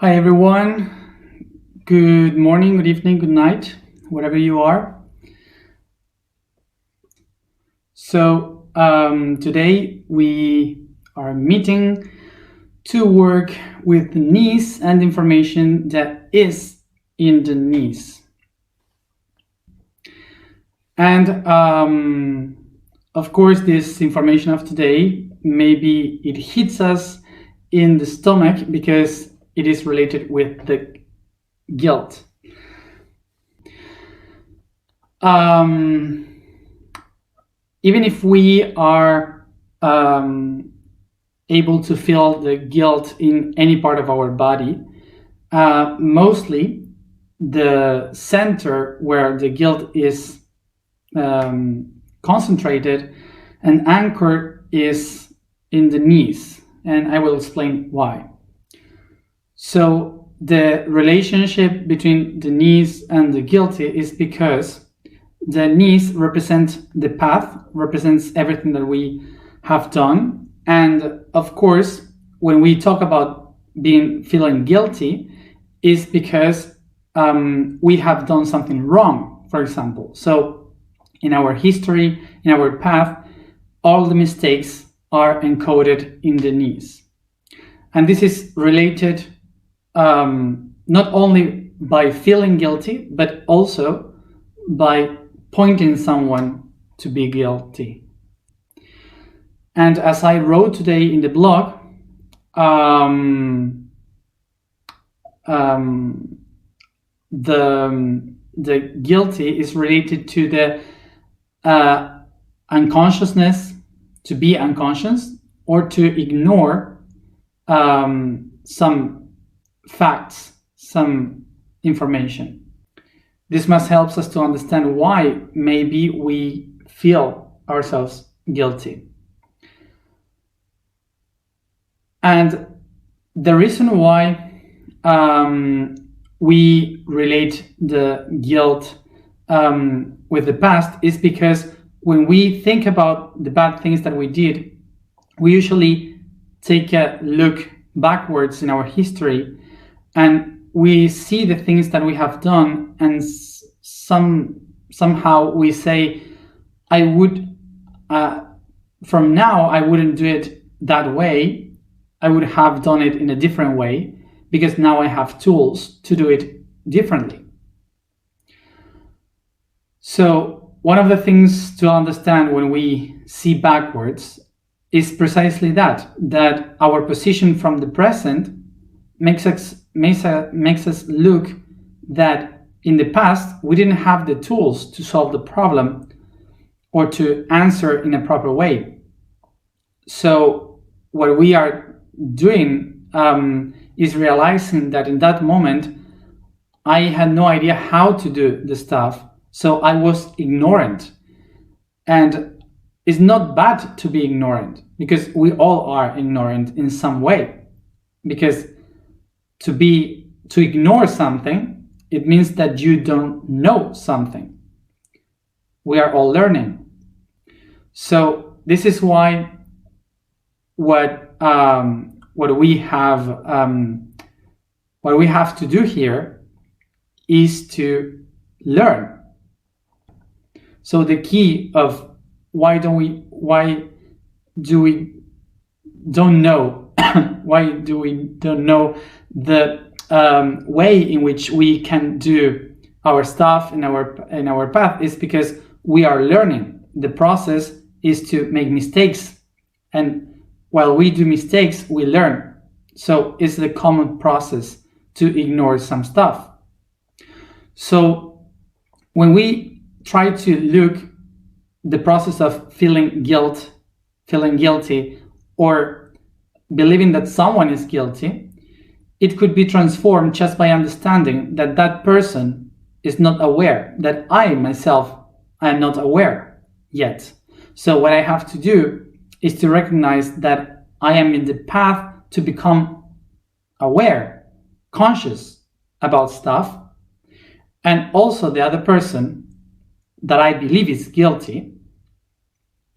Hi everyone, good morning, good evening, good night, wherever you are. So today we are meeting to work with the NIS and information that is in the NIS. And of course, this information of today, maybe it hits us in the stomach because it is related with the guilt. Even if we are able to feel the guilt in any part of our body, mostly the center where the guilt is concentrated and anchored is in the knees, and I will explain why. So the relationship between the knees and the guilty is because the knees represent the path, represents everything that we have done. And of course, when we talk about feeling guilty, is because we have done something wrong, for example. So in our history, in our path, all the mistakes are encoded in the knees. And this is related not only by feeling guilty, but also by pointing someone to be guilty. And as I wrote today in the blog, the guilty is related to the unconsciousness, to be unconscious, or to ignore some facts, some information. This must help us to understand why maybe we feel ourselves guilty. And the reason why we relate the guilt with the past is because when we think about the bad things that we did, we usually take a look backwards in our history and we see the things that we have done, and somehow we say, I would, from now, I wouldn't do it that way. I would have done it in a different way because now I have tools to do it differently. So one of the things to understand when we see backwards is precisely that our position from the present makes us look that in the past we didn't have the tools to solve the problem or to answer in a proper way. So what we are doing is realizing that in that moment I had no idea how to do the stuff, so I was ignorant. And it's not bad to be ignorant, because we all are ignorant in some way. Because to ignore something, it means that you don't know something. We are all learning. So this is why what we have to do here is to learn. So the key of why do we don't know the way in which we can do our stuff in our path is because we are learning. The process is to make mistakes, and while we do mistakes, we learn. So it's the common process to ignore some stuff. So when we try to look the process of feeling guilty, or believing that someone is guilty, it could be transformed just by understanding that that person is not aware, that I myself am not aware yet. So what I have to do is to recognize that I am in the path to become aware, conscious about stuff, and also the other person that I believe is guilty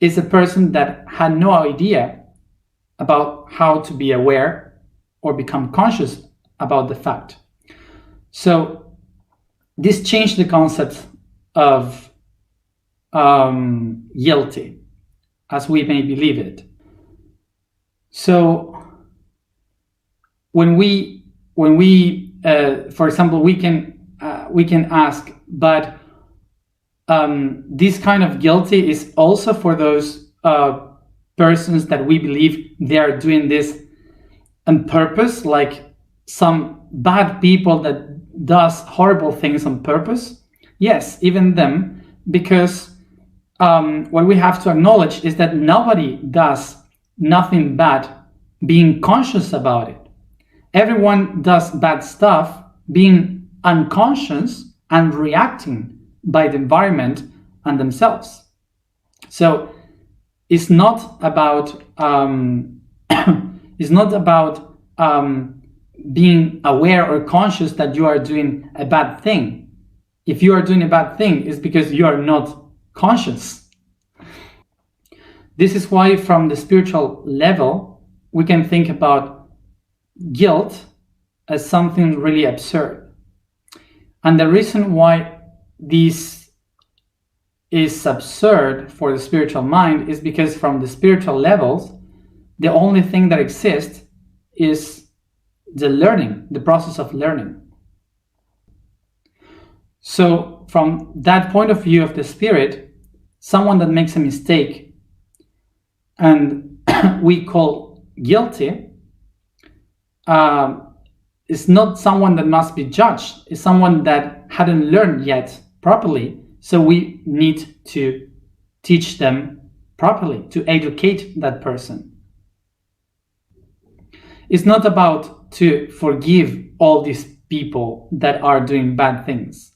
is a person that had no idea about how to be aware or become conscious about the fact. So this changed the concept of guilty as we may believe it. So when we for example, we can ask, but this kind of guilty is also for those persons that we believe they are doing this on purpose, like some bad people that does horrible things on purpose. Yes, even them, because what we have to acknowledge is that nobody does nothing bad being conscious about it. Everyone does bad stuff being unconscious and reacting by the environment and themselves. So it's not about being aware or conscious that you are doing a bad thing. If you are doing a bad thing, it's because you are not conscious. This is why from the spiritual level, we can think about guilt as something really absurd. And the reason why this is absurd for the spiritual mind is because from the spiritual levels, the only thing that exists is the learning, the process of learning. So from that point of view of the spirit, someone that makes a mistake and we call guilty is not someone that must be judged. It's someone that hadn't learned yet properly. So we need to teach them properly, to educate that person. It's not about to forgive all these people that are doing bad things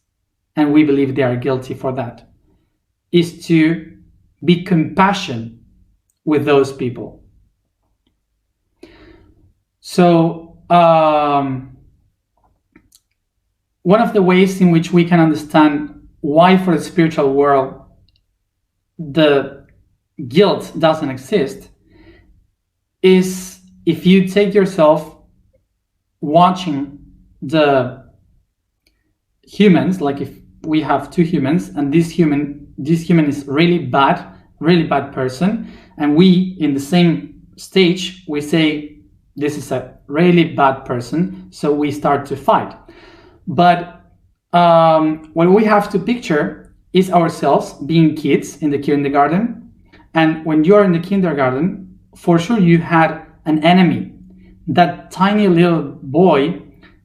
and we believe they are guilty for that. It's to be compassionate with those people. So one of the ways in which we can understand why for the spiritual world the guilt doesn't exist is if you take yourself watching the humans, like if we have two humans and this human is really bad person, and we in the same stage we say this is a really bad person, so we start to fight. But what we have to picture is ourselves being kids in the kindergarten, and when you're in the kindergarten, for sure you had an enemy, that tiny little boy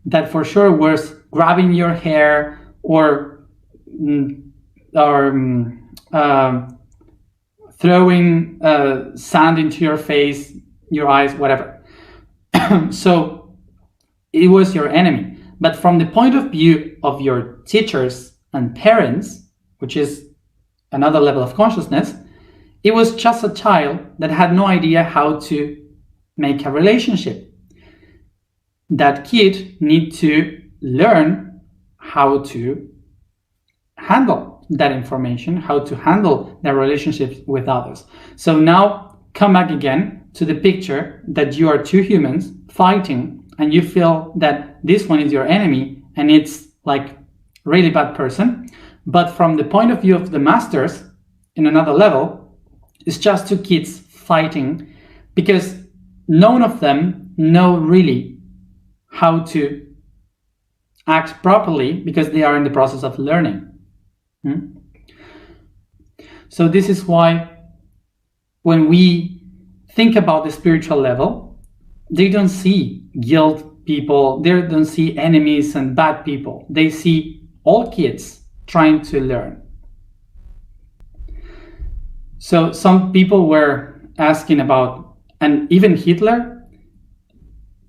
that for sure was grabbing your hair or throwing sand into your face, your eyes, whatever. So it was your enemy. But from the point of view of your teachers and parents, which is another level of consciousness, it was just a child that had no idea how to make a relationship. That kid needs to learn how to handle that information, how to handle their relationships with others. So now come back again to the picture that you are two humans fighting and you feel that this one is your enemy and it's like really bad person. But from the point of view of the masters in another level, it's just two kids fighting because none of them know really how to act properly because they are in the process of learning. So this is why when we think about the spiritual level, they don't see guilt people, they don't see enemies and bad people. They see all kids trying to learn. So some people were asking about, and even Hitler,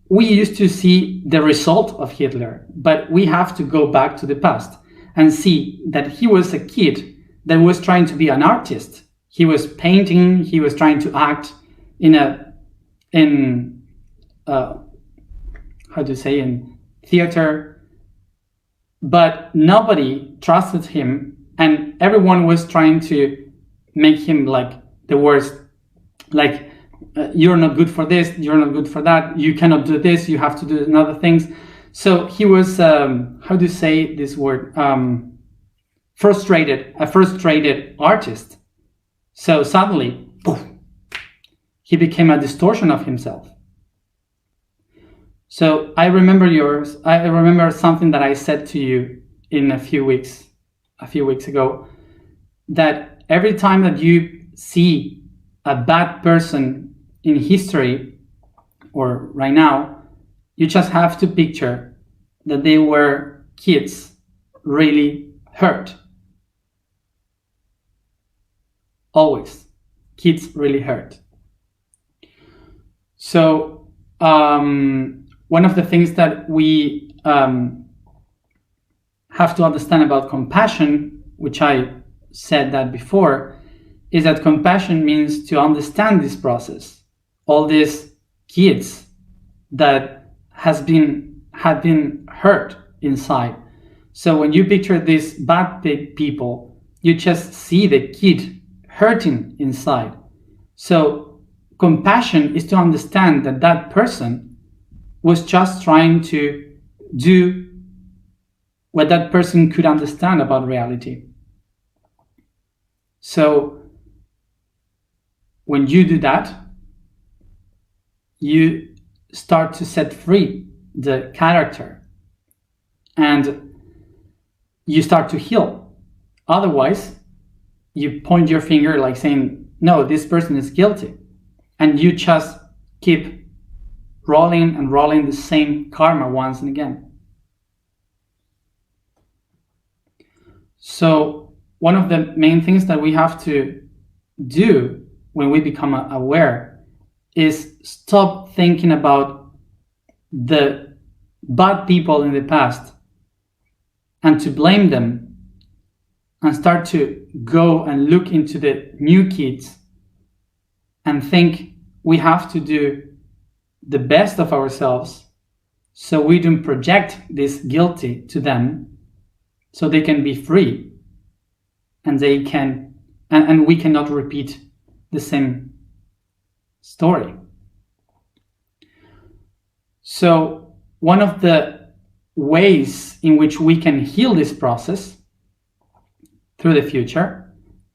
we used to see the result of Hitler, but we have to go back to the past and see that he was a kid that was trying to be an artist. He was painting, he was trying to act in theater, but nobody trusted him and everyone was trying to make him like the worst, you're not good for this, you're not good for that, you cannot do this, you have to do other things. So he was, how do you say this word? A frustrated artist. So suddenly, poof, he became a distortion of himself. So I remember something that I said to you in a few weeks ago, that every time that you see a bad person in history or right now, you just have to picture that they were kids really hurt. Always, kids really hurt. So one of the things that we have to understand about compassion, which I said that before, is that compassion means to understand this process. All these kids that had been hurt inside. So when you picture these bad people, you just see the kid hurting inside. So compassion is to understand that that person was just trying to do what that person could understand about reality. So when you do that, you start to set free the character and you start to heal. Otherwise, you point your finger like saying, no, this person is guilty. And you just keep rolling and rolling the same karma once and again. So one of the main things that we have to do when we become aware is stop thinking about the bad people in the past and to blame them, and start to go and look into the new kids and think we have to do the best of ourselves so we don't project this guilty to them, so they can be free and they can and we cannot repeat the same story. So one of the ways in which we can heal this process through the future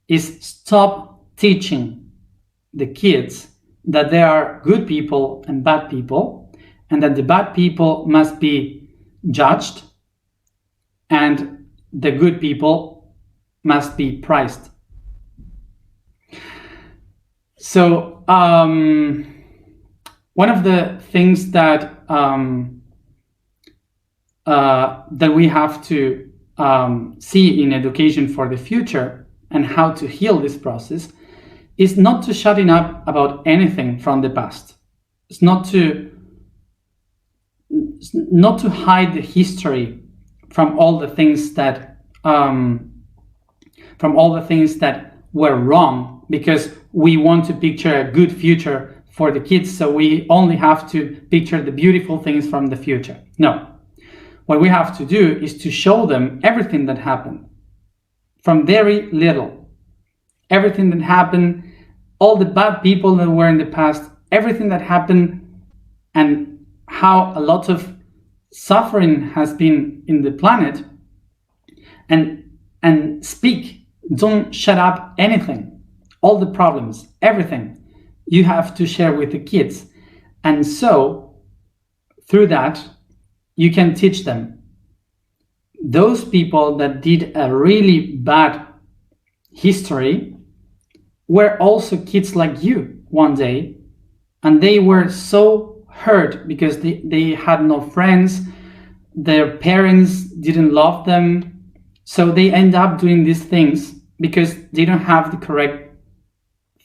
is stop teaching the kids that there are good people and bad people, and that the bad people must be judged and the good people must be prized. So one of the things that that we have to see in education for the future and how to heal this process is not to shutting up about anything from the past. It's not to hide the history from all the things that were wrong, because we want to picture a good future for the kids, so we only have to picture the beautiful things from the future. No. What we have to do is to show them everything that happened, from very little. Everything that happened, all the bad people that were in the past, everything that happened, and how a lot of suffering has been in the planet, and speak. Don't shut up anything. All the problems, everything, you have to share with the kids. And so, through that, you can teach them. Those people that did a really bad history were also kids like you one day, and they were so hurt because they had no friends, their parents didn't love them, so they end up doing these things because they don't have the correct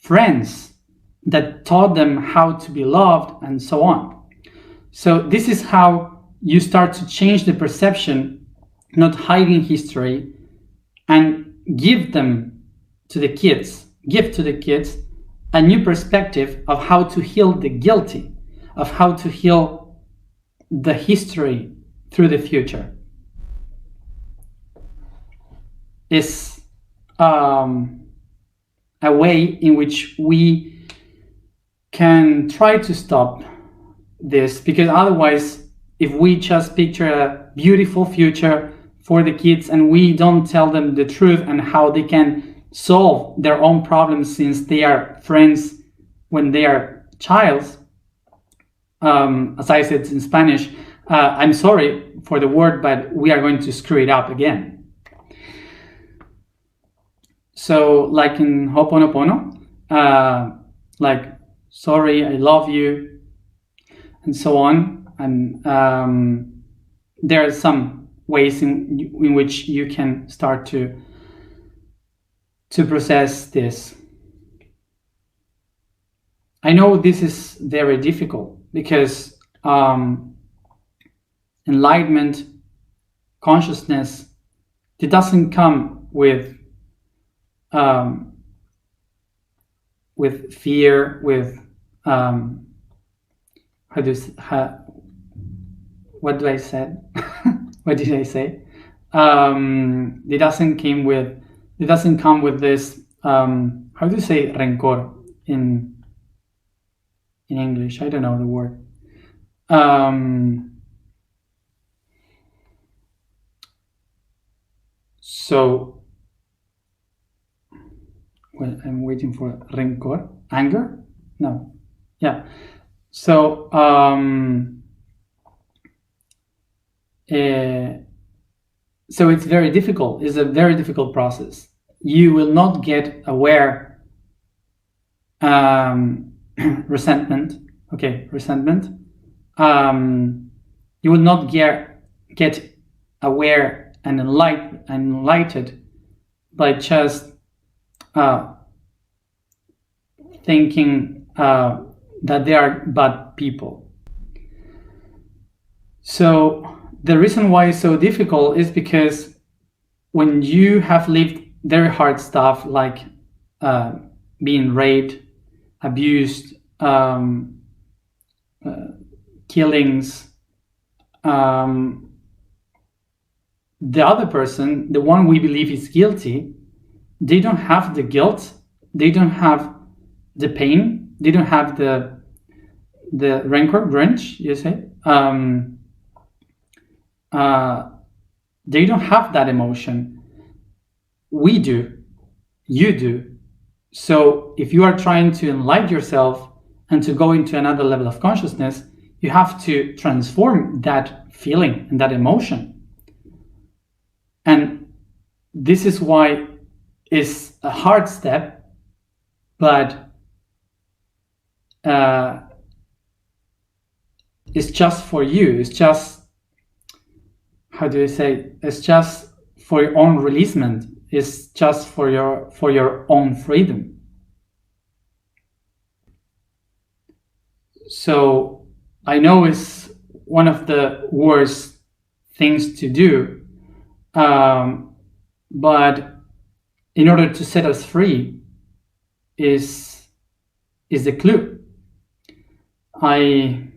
friends that taught them how to be loved and so on. So this is how you start to change the perception, not hiding history, and give to the kids a new perspective of how to heal the guilty, of how to heal the history through the future. Is a way in which we can try to stop this, because otherwise if we just picture a beautiful future for the kids and we don't tell them the truth and how they can solve their own problems since they are friends when they are childs, as I said in Spanish, I'm sorry for the word, but we are going to screw it up again. So like in Ho'oponopono, like, sorry, I love you, and so on. And there are some ways in which you can start to process this. I know this is very difficult because enlightenment, consciousness, it doesn't come with fear, with what do I say? What did I say? It doesn't come with this. How do you say rencor in English? I don't know the word. So well, I'm waiting for rencor. Anger? No. Yeah. So so it's very difficult. It's a very difficult process. You will not get aware resentment. Okay, resentment. You will not get aware and enlightened by just thinking that they are bad people. So the reason why it's so difficult is because when you have lived very hard stuff like being raped, abused, killings, the other person, the one we believe is guilty, they don't have the guilt, they don't have the pain, they don't have the rancor, wrench, you say. They don't have that emotion. We do. You do. So if you are trying to enlighten yourself and to go into another level of consciousness, you have to transform that feeling and that emotion. And this is why it's a hard step, but it's just for you. It's just, how do you say? It's just for your own releasement. It's just for your own freedom. So I know it's one of the worst things to do, but in order to set us free is the clue. I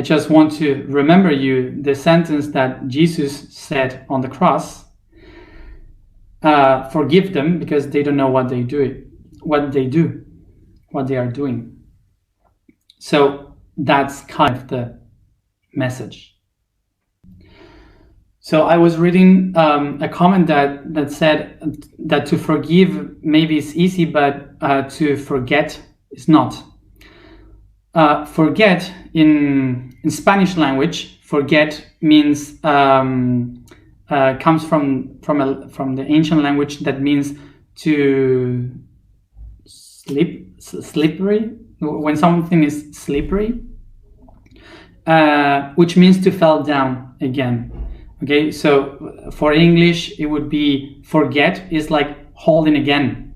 just want to remember you the sentence that Jesus said on the cross. Forgive them because they don't know what they are doing. So that's kind of the message. So I was reading a comment that said that to forgive maybe is easy, but to forget is not. Forget in Spanish language, forget means comes from the ancient language that means to slippery, when something is slippery, which means to fall down again. Okay, so for English it would be forget is like holding again.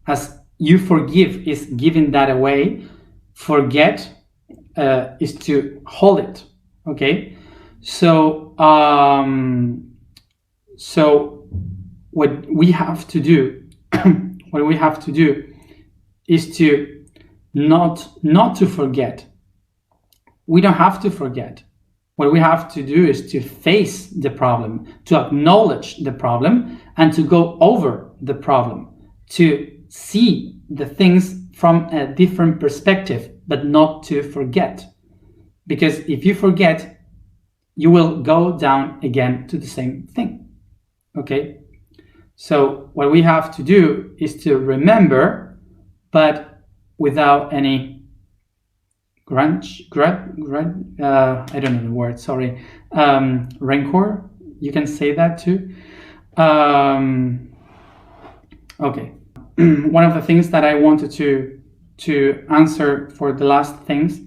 As you forgive is giving that away, forget is to hold it. Okay, so what we have to do is to not to forget. We don't have to forget. What we have to do is to face the problem, to acknowledge the problem, and to go over the problem, to see the things from a different perspective, but not to forget. Because if you forget, you will go down again to the same thing. Okay? So what we have to do is to remember, but without any I don't know the word, sorry, rancor, you can say that too. Okay. One of the things that I wanted to answer for the last things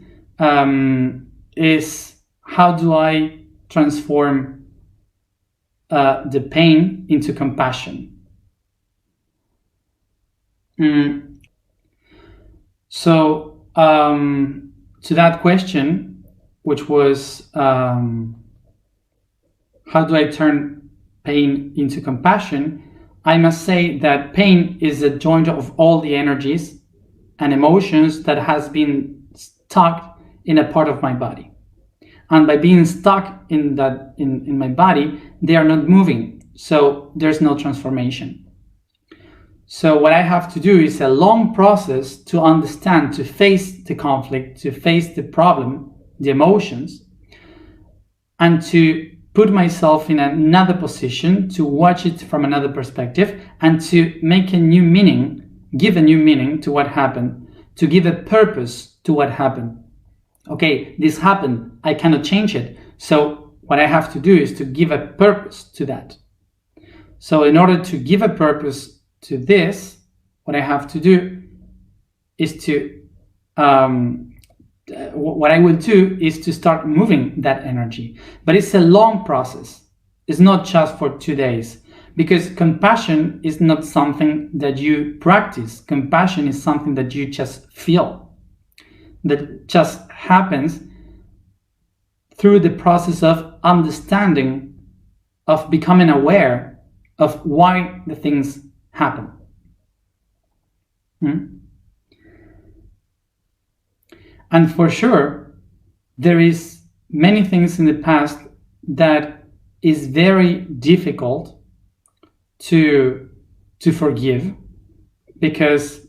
is, how do I transform the pain into compassion? So to that question, which was how do I turn pain into compassion, I must say that pain is a joint of all the energies and emotions that has been stuck in a part of my body. And by being stuck in my body, they are not moving. So there's no transformation. So what I have to do is a long process to understand, to face the conflict, to face the problem, the emotions, and to put myself in another position, to watch it from another perspective, and to make a new meaning, give a new meaning to what happened, to give a purpose to what happened. Okay, this happened, I cannot change it. So what I have to do is to give a purpose to that. So in order to give a purpose to this, what I have to do is to, what I will do is to start moving that energy. But it's a long process. It's not just for 2 days, because compassion is not something that you practice. Compassion is something that you just feel, that just happens through the process of understanding, of becoming aware of why the things happen. And for sure, there is many things in the past that is very difficult to forgive, because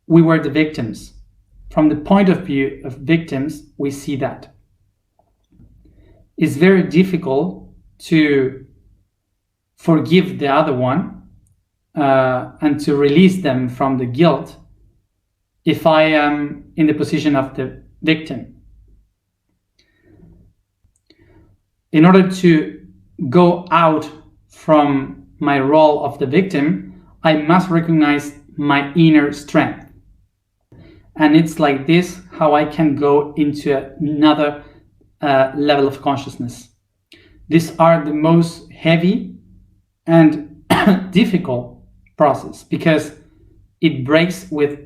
we were the victims. From the point of view of victims, we see that. It's very difficult to forgive the other one and to release them from the guilt if I am in the position of the victim. In order to go out from my role of the victim, I must recognize my inner strength. And it's like this how I can go into another level of consciousness. These are the most heavy and difficult process, because it breaks with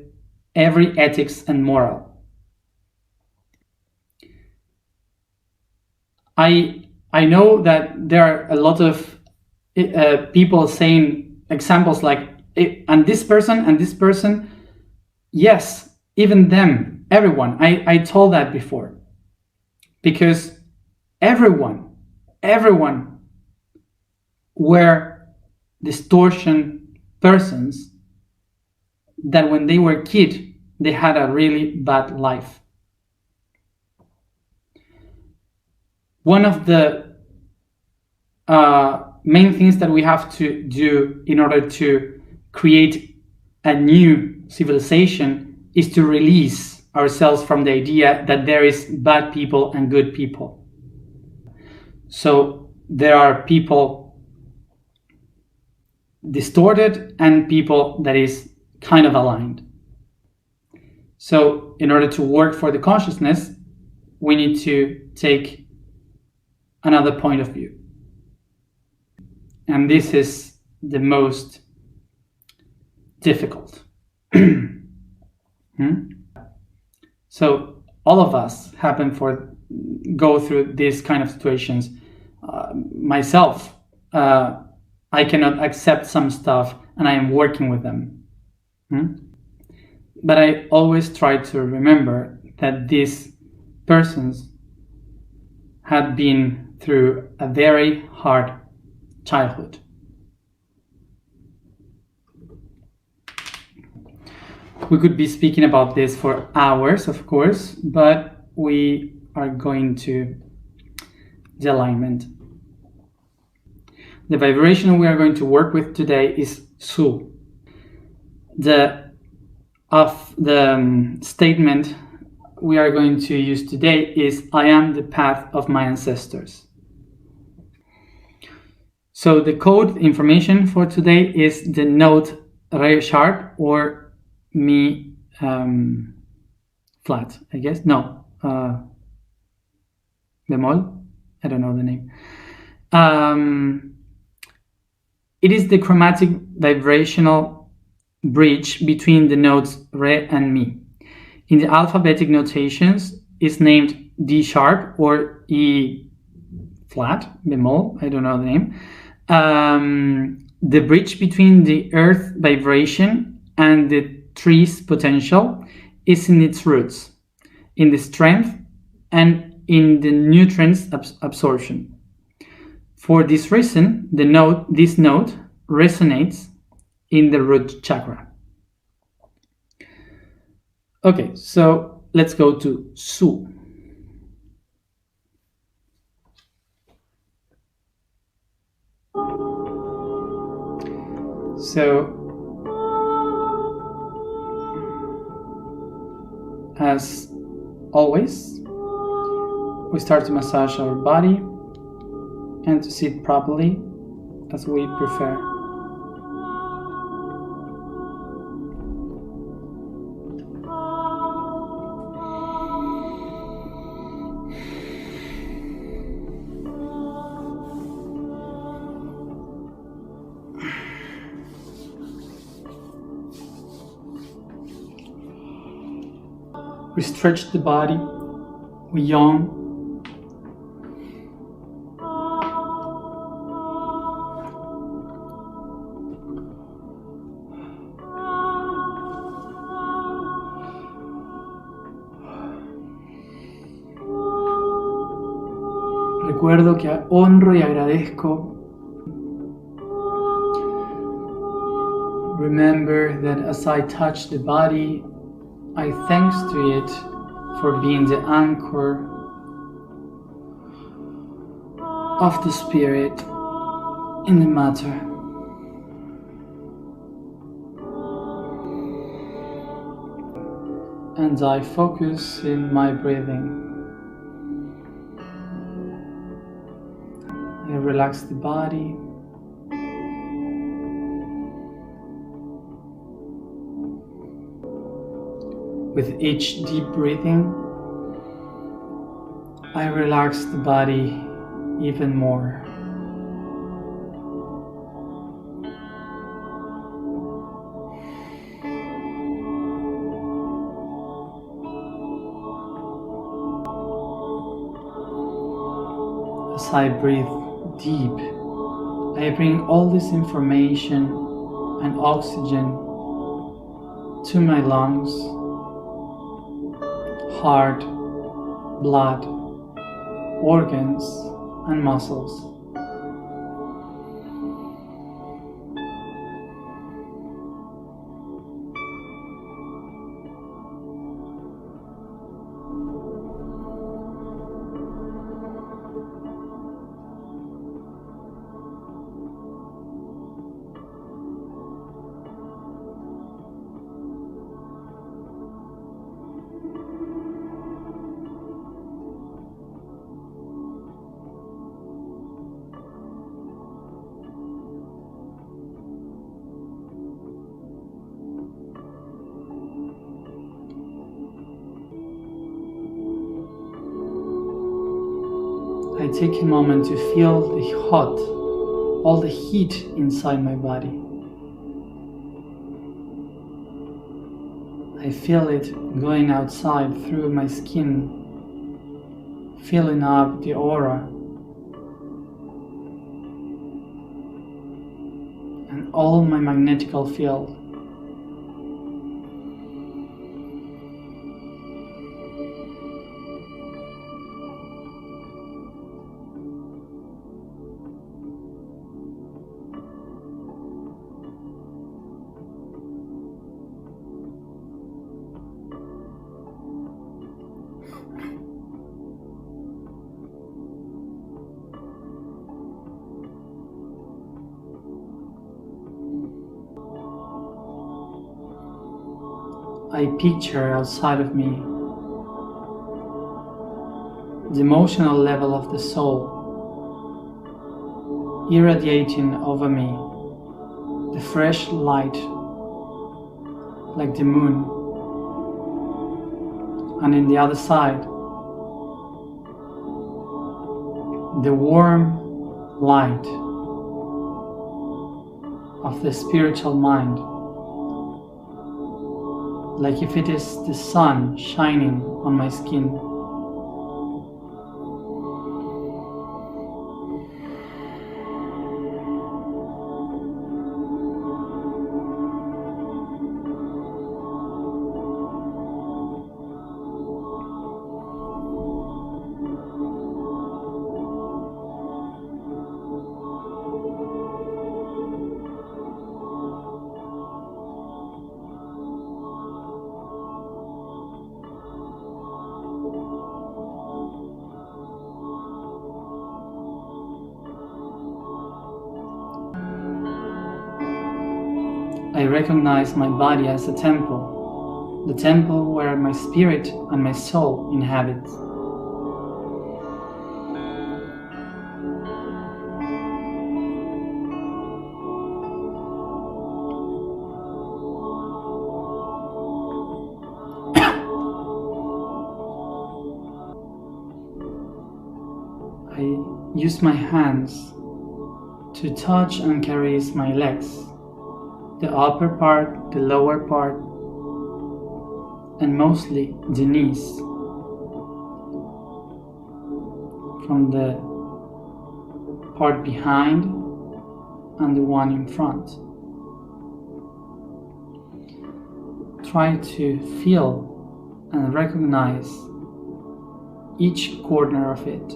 every ethics and moral. I know that there are a lot of people saying examples like, and this person, yes, even them, everyone. I told that before, because everyone were distortion persons that when they were kids, they had a really bad life. One of the main things that we have to do in order to create a new civilization is to release ourselves from the idea that there is bad people and good people. So there are people distorted and people that is kind of aligned. So in order to work for the consciousness, we need to take another point of view. And this is the most difficult. So all of us go through these kind of situations. Myself, I cannot accept some stuff and I am working with them. But I always try to remember that these persons had been through a very hard childhood. We could be speaking about this for hours, of course, but we are going to the alignment. The vibration we are going to work with today is Su. The statement we are going to use today is I am the path of my ancestors. So the code information for today is the note Re sharp or Mi flat, I guess. No, bemol. I don't know the name. It is the chromatic vibrational bridge between the notes Re and Mi. In the alphabetic notations, it's named D sharp or E flat, bemol, I don't know the name. The bridge between the earth vibration and the tree's potential is in its roots, in the strength, and in the nutrients absorption. For this reason, this note resonates in the root chakra. Okay, so let's go to Su. So, as always, we start to massage our body and to sit properly as we prefer. We stretch the body, we yawn. Recuerdo que honro y agradezco. Remember that as I touch the body, I thanks to it for being the anchor of the spirit in the matter. And I focus in my breathing. I relax the body. With each deep breathing, I relax the body even more. As I breathe deep, I bring all this information and oxygen to my lungs, heart, blood, organs, and muscles. I take a moment to feel the hot, all the heat inside my body. I feel it going outside through my skin, filling up the aura, and all my magnetical field. I picture outside of me the emotional level of the soul irradiating over me, the fresh light like the moon, and in the other side the warm light of the spiritual mind, like if it is the sun shining on my skin. I recognize my body as a temple, the temple where my spirit and my soul inhabit. I use my hands to touch and caress my legs, the upper part, the lower part, and mostly the knees, from the part behind and the one in front. Try to feel and recognize each corner of it.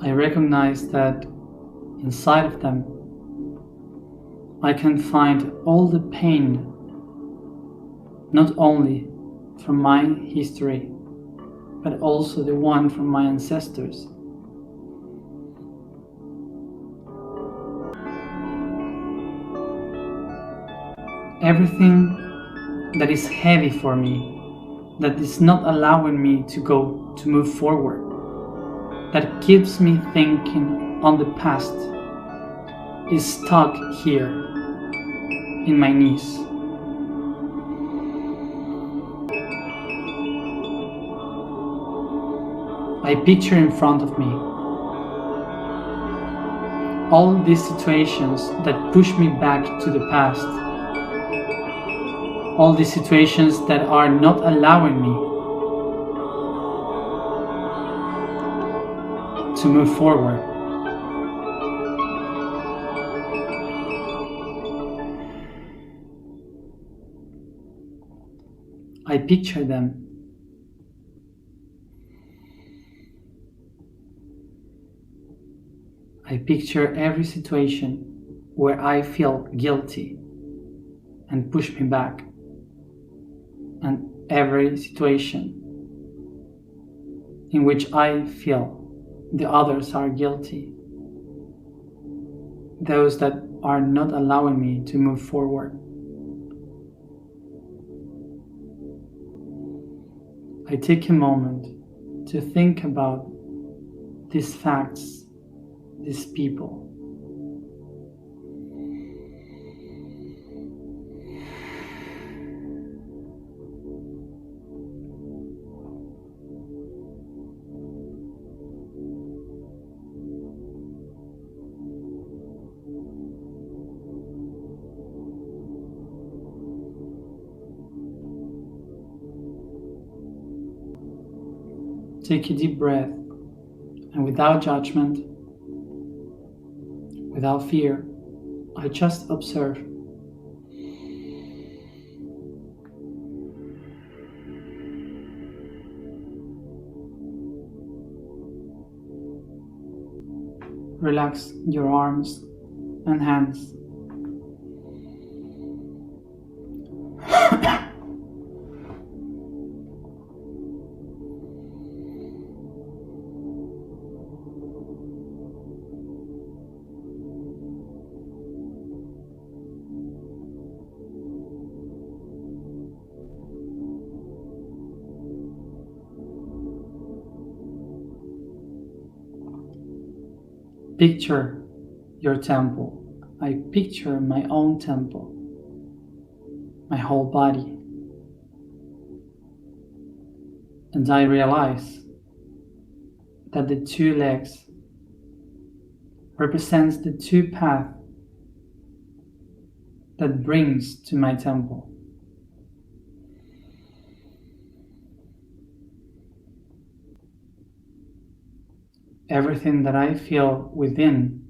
I recognize that inside of them I can find all the pain, not only from my history, but also the one from my ancestors. Everything that is heavy for me, that is not allowing me to move forward, that keeps me thinking on the past, is stuck here in my knees. I picture in front of me all these situations that push me back to the past, all these situations that are not allowing me to move forward. I picture them. I picture every situation where I feel guilty and push me back, and every situation in which I feel the others are guilty, those that are not allowing me to move forward. I take a moment to think about these facts, these people. Take a deep breath, and without judgment, without fear, I just observe. Relax your arms and hands. picture your temple. I picture my own temple, my whole body. And I realize that the two legs represents the two paths that brings to my temple. Everything that I feel within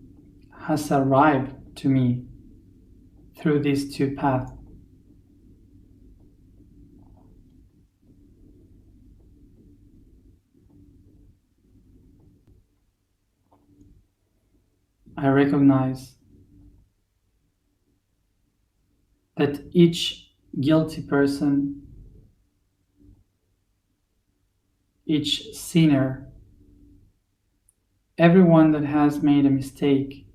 has arrived to me through these two paths. I recognize that each guilty person, each sinner, everyone that has made a mistake,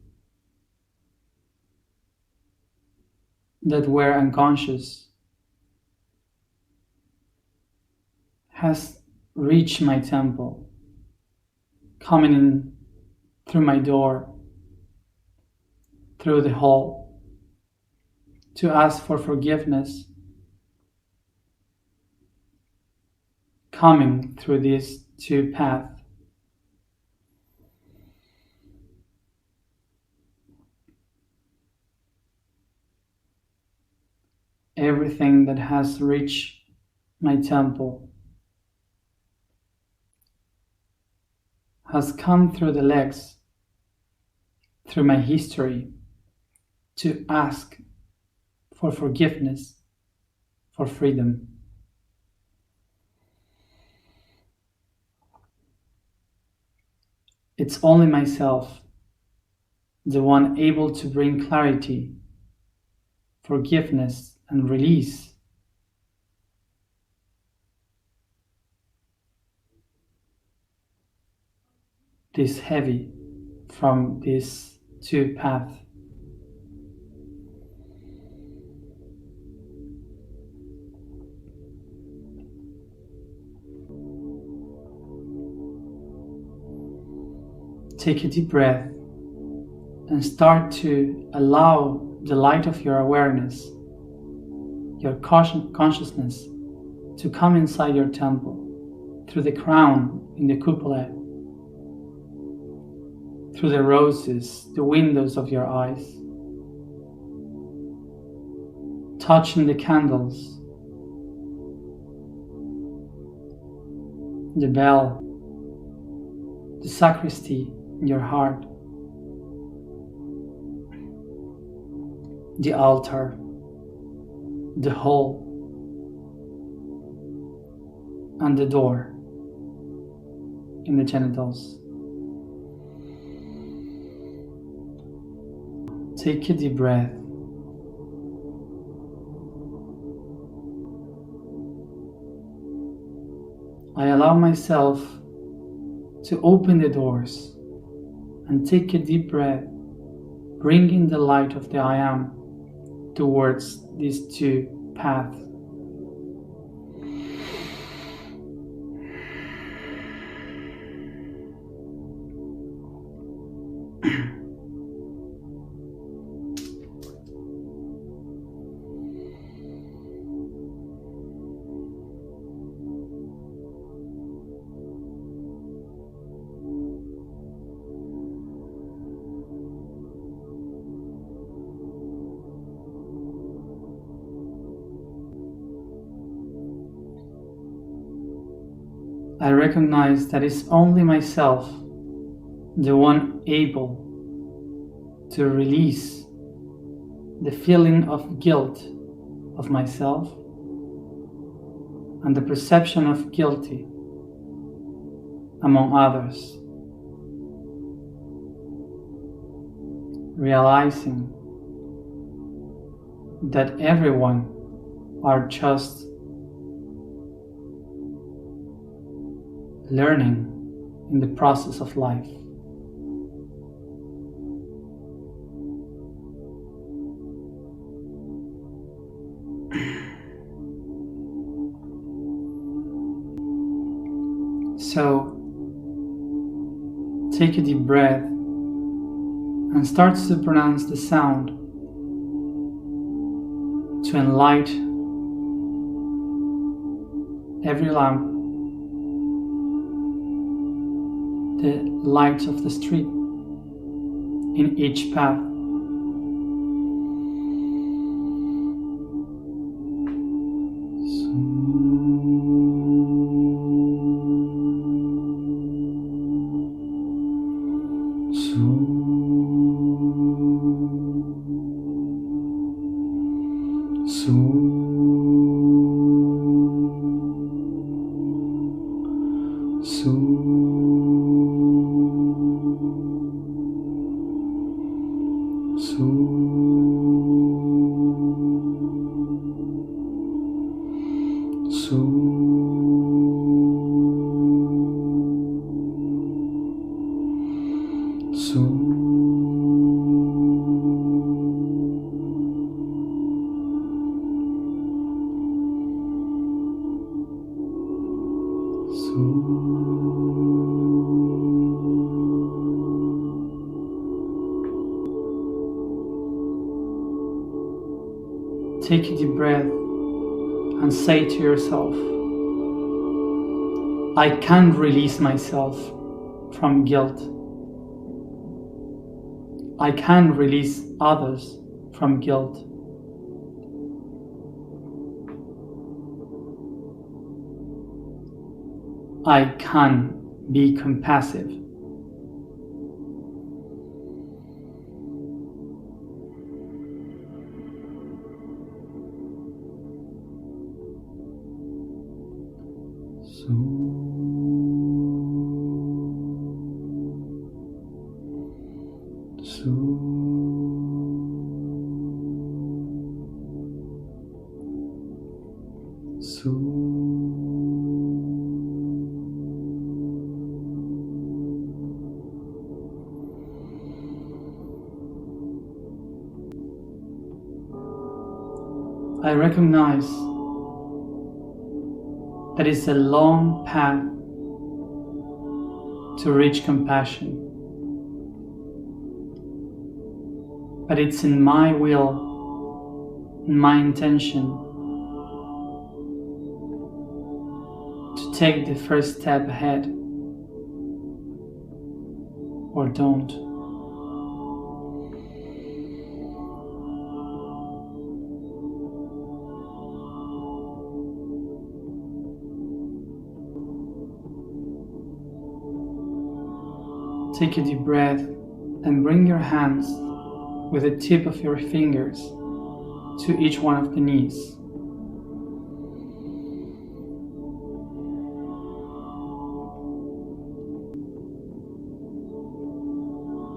that were unconscious, has reached my temple, coming in through my door, through the hall, to ask for forgiveness, coming through these two paths. Everything that has reached my temple has come through the legs, through my history, to ask for forgiveness, for freedom. It's only myself, the one able to bring clarity, forgiveness, and release. This heavy from these two paths. Take a deep breath and start to allow the light of your awareness, your consciousness, to come inside your temple, through the crown in the cupola, through the roses, the windows of your eyes, touching the candles, the bell, the sacristy in your heart, the altar, the hall, and the door in the genitals. Take a deep breath. I allow myself to open the doors and take a deep breath, bringing the light of the I Am towards these two paths. I recognize that it's only myself, the one able to release the feeling of guilt of myself and the perception of guilty among others. Realizing that everyone are just learning in the process of life. So take a deep breath and start to pronounce the sound to enlighten every lamp, the lights of the street in each path. Take a deep breath and say to yourself, I can release myself from guilt. I can release others from guilt. I can be compassive. I recognize that it's a long path to reach compassion, but it's in my will, in my intention, to take the first step ahead, or don't. Take a deep breath and bring your hands with the tip of your fingers to each one of the knees.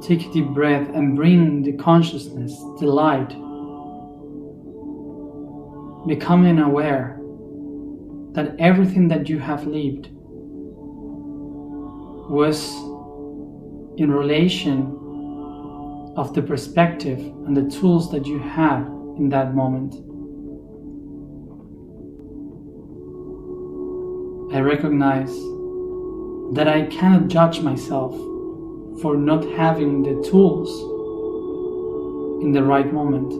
Take a deep breath and bring the consciousness, the light, becoming aware that everything that you have lived was in relation of the perspective and the tools that you had in that moment. I recognize that I cannot judge myself for not having the tools in the right moment.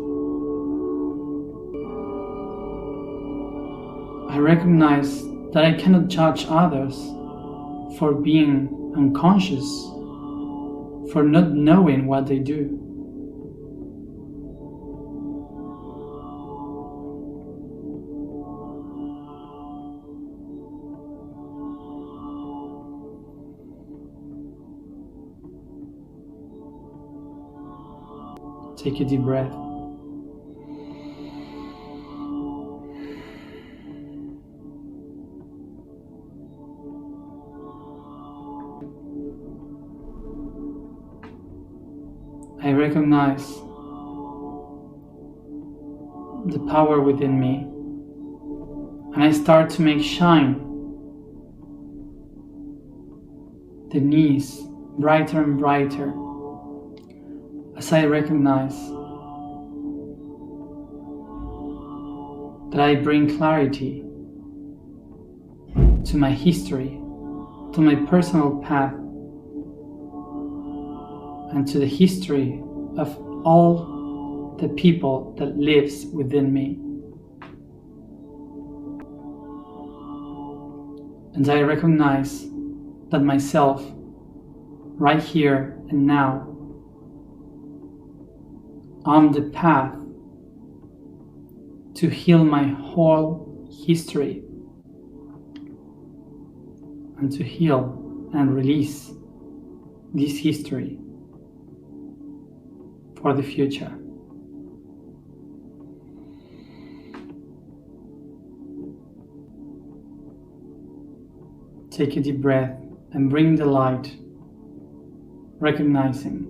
I recognize that I cannot judge others for being unconscious, for not knowing what they do. Take a deep breath. I recognize the power within me, and I start to make shine the knees brighter and brighter as I recognize that I bring clarity to my history, to my personal path, and to the history of all the people that lives within me. And I recognize that myself, right here and now, on the path to heal my whole history and to heal and release this history for the future. Take a deep breath and bring the light, recognizing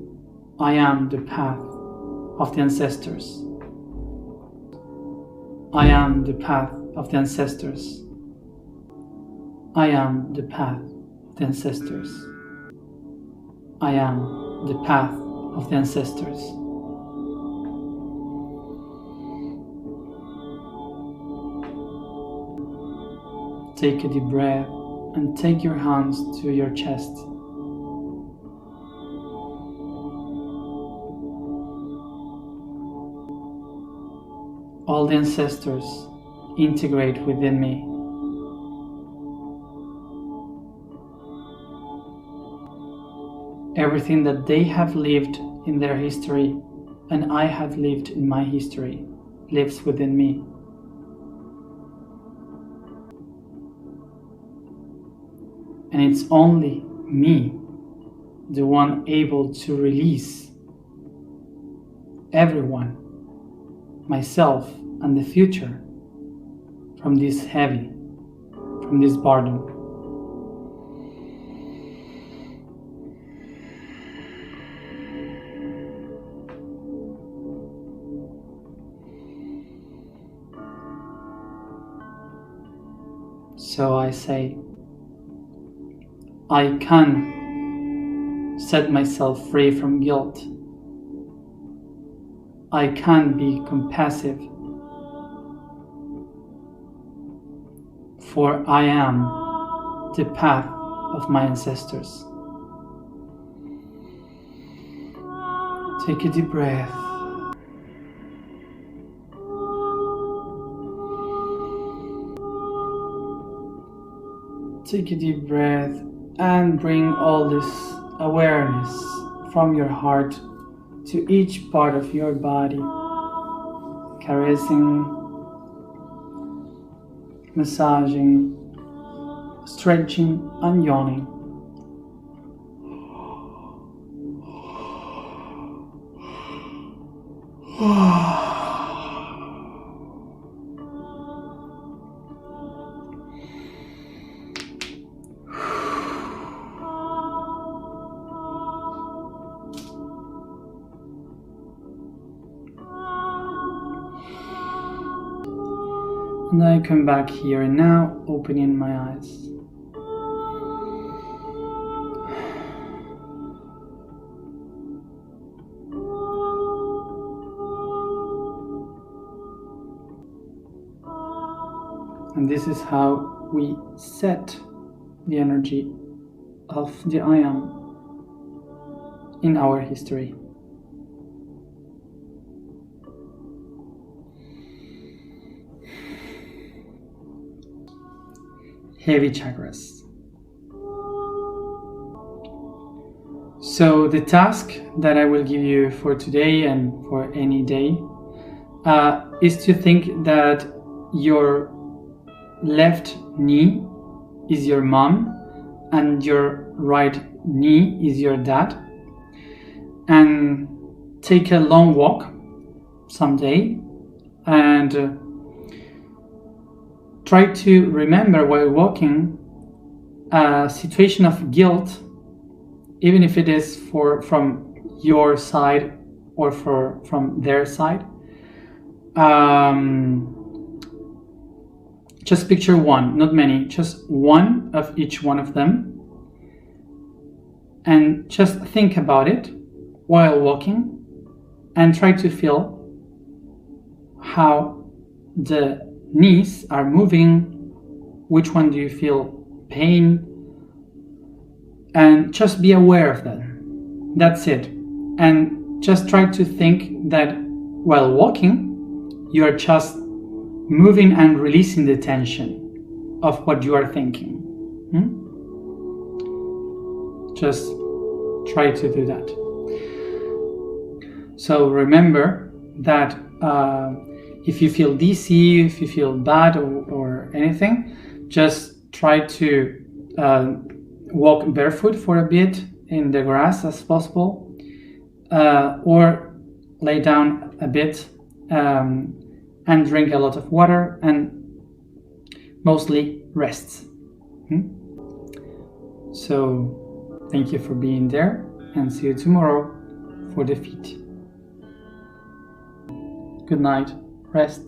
I am the path of the ancestors. I am the path of the ancestors. I am the path of the ancestors. I am the path of the ancestors. Take a deep breath and take your hands to your chest. All the ancestors integrate within me. Everything that they have lived in their history and I have lived in my history lives within me. And it's only me, the one able to release everyone, myself and the future, from this heavy, from this burden. So I say, I can set myself free from guilt. I can be compassive, for I am the path of my ancestors. Take a deep breath. Take a deep breath and bring all this awareness from your heart to each part of your body, caressing, massaging, stretching and yawning. And I come back here and now, opening my eyes. And this is how we set the energy of the I Am in our history. Heavy chakras. So the task that I will give you for today and for any day is to think that your left knee is your mom and your right knee is your dad, and take a long walk someday and try to remember while walking a situation of guilt, even if it is from your side or from their side. Just picture one, not many, just one of each one of them, and just think about it while walking and try to feel how the knees are moving, which one do you feel pain, and just be aware of that. That's it. And just try to think that while walking, you are just moving and releasing the tension of what you are thinking. Just try to do that. So remember that if you feel dizzy, if you feel bad or anything, just try to walk barefoot for a bit in the grass as possible, or lay down a bit and drink a lot of water, and mostly rest. So thank you for being there, and see you tomorrow for the feet. Good night. Rest.